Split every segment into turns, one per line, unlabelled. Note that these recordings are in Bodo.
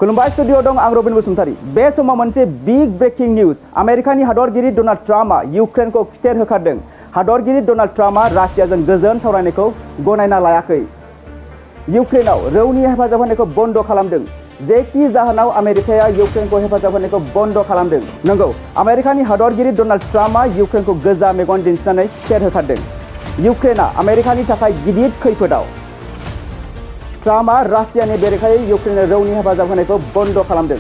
खुलुमबाय स्टुडिअ दं आं रबिन बसुमतारी। बे समाव मोनसे बिग ब्रेकिं निउज। आमेरिकानि हादरगिरि डनाल्ड ट्राम्पआ इउक्रेनखौ खिथेर होखारदों। हादरगिरि डनाल्ड ट्राम्पआ रासियाजों गोजोन सावरायनायखौ गनायना लायाखै। इउक्रेनाव रौनि हेफाजाब होनायखौ बन्द खालामदों। जेखि जाहोनाव आमेरिकाया इउक्रेनखौ हेफाजाब होनायखौ बन्द खालामदों। नंगौ, आमेरिकानि हादरगिरि डनाल्ड ट्राम्पआ इउक्रेनखौ गोजा मेगन दिन्थिनानै खिथेर होखारदों। इउक्रेनआ आमेरिकानि थाखाय गिदिर खैफोदाव। ट्राम्पआ रासियानि बेरेखायै इउक्रेननो रौनि हेफाजाब होनायखौ बन्द खालामदों।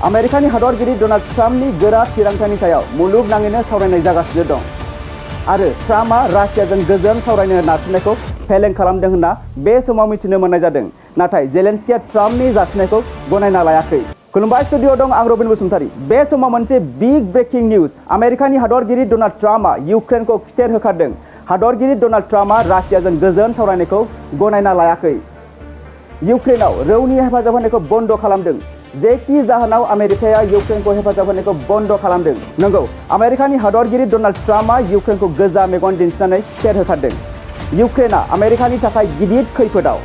आमेरिकानि हादरगिरि डनाल्ड ट्राम्पनि गोरा थिरांथानि सायाव मुलुगनाङैनो सावरायनाय जागासिनो दं आरो ट्राम्पआ रासियाजों गोजोन सावरायनो नारसिननायखौ फेलें खालामदों होनना बे समाव मिथिनो मोननाय जादों। नाथाय जेलेन्स्किया ट्राम्पनि जासिनायखौ गनायना लायाखै। खुलुमबाय स्टुडिअ दं आं रबिन बसुमतारी। बे समाव मोनसे बिग ब्रेकिं निउज। आमेरिकानि हादरगिरि डनाल्ड ट्राम्पआ इउक्रेनखौ खिथेर होखारदों। हादरगिरि डनाल्ड ट्राम्पआ रासियाजों गोजोन सावरायनायखौ गनायना लायाखै। इउक्रेनाव रौनि हेफाजाब होनायखौ बन्द खालामदों। जेखि जाहोनाव आमेरिकाया इउक्रेनखौ हेफाजाब होनायखौ बन्द खालामदों। नंगौ, आमेरिकानि हादरगिरि डनाल्ड ट्राम्पआ इउक्रेनखौ गोजा मेगन दिन्थिनानै खिथेर होखारदों। इउक्रेनआ आमेरिकानि थाखाय गिदिर खैफोदाव।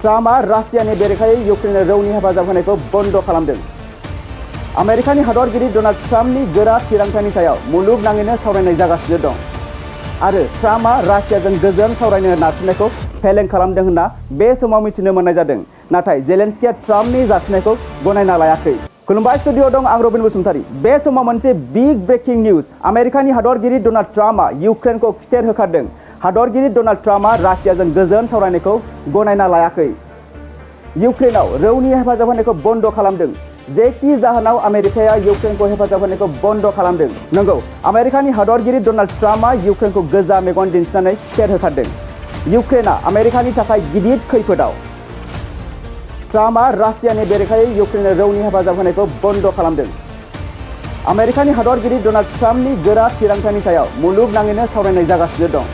ट्राम्पआ रासियानि बेरेखायै इउक्रेननो रौनि हेफाजाब होनायखौ बन्द खालामदों। आमेरिकानि हादरगिरि डनाल्ड ट्राम्पनि गोरा थिरांथानि सायाव मुलुगनाङैनो सावरायनाय जागासिनो दं आरो ट्राम्पआ रासियाजों गोजोन सावरायनो नारसिननायखौ फेलें खालामदों होनना बे समाव मिथिनो मोननाय जादों। नाथाय जेलेन्स्किया ट्राम्पनि जासिनायखौ गनायना लायाखै। खुलुमबाय स्टुडिअ दं आं रबिन बसुमतारी। बे समाव मोनसे बिग ब्रेकिं निउज। आमेरिकानि हादरगिरि डनाल्ड ट्राम्पआ इउक्रेनखौ खिथेर होखारदों। हादरगिरि डनाल्ड ट्राम्पआ रासियाजों गोजोन सावरायनायखौ गनायना लायाखै। इउक्रेनाव रौनि हेफाजाब होनायखौ बन्द खालामदों। जेखि जाहोनाव आमेरिकाया इउक्रेनखौ हेफाजाब होनायखौ बन्द खालामदों। नंगौ, आमेरिकानि हादरगिरि डनाल्ड ट्राम्पआ इउक्रेनखौ गोजा मेगन दिन्थिनानै खिथेर होखारदों। इउक्रेनआ आमेरिकानि थाखाय गिदिर खैफोदाव। ट्राम्पआ रासियानि बेरेखायै इउक्रेननो रौनि हेफाजाब होनायखौ बन्द खालामदों। आमेरिकानि हादरगिरि डनाल्ड ट्राम्पनि गोरा थिरांथानि सायाव मुलुगनाङैनो सावरायनाय जागासिनो दं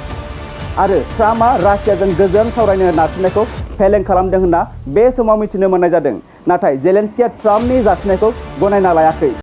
आरो ट्राम्पआ रासियाजों गोजोन सावरायनो नारसिननायखौ फेलें खालामदों होनना बे समाव मिथिनो मोननाय जादों। नाथाय जेलेन्स्किया ट्राम्पनि जासिनायखौ गनायना लायाखै।